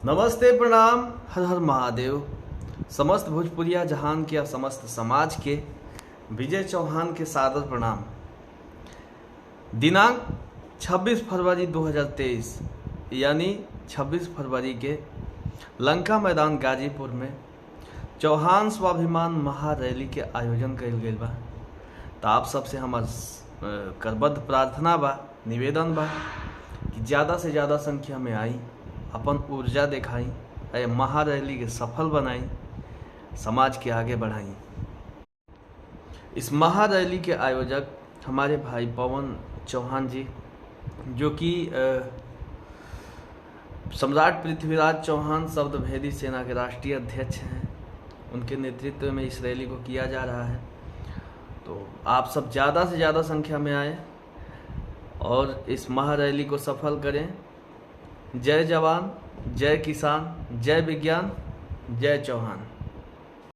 नमस्ते, प्रणाम, हर हर महादेव। समस्त भोजपुरिया जहान के समस्त समाज के विजय चौहान के सादर प्रणाम। दिनांक 26 फरवरी 2023 यानी 26 फरवरी के लंका मैदान गाजीपुर में चौहान स्वाभिमान महारैली के आयोजन कल गई बा। तो आप सबसे हमार करबद्ध प्रार्थना बा, निवेदन बा कि ज़्यादा से ज़्यादा संख्या में आई, अपन ऊर्जा दिखाई, अरे महारैली के सफल बनाई, समाज के आगे बढ़ाई। इस महारैली के आयोजक हमारे भाई पवन चौहान जी, जो कि सम्राट पृथ्वीराज चौहान शब्दभेदी सेना के राष्ट्रीय अध्यक्ष हैं, उनके नेतृत्व में इस रैली को किया जा रहा है। तो आप सब ज़्यादा से ज़्यादा संख्या में आए और इस महारैली को सफल करें। जय जवान, जय किसान, जय विज्ञान, जय चौहान।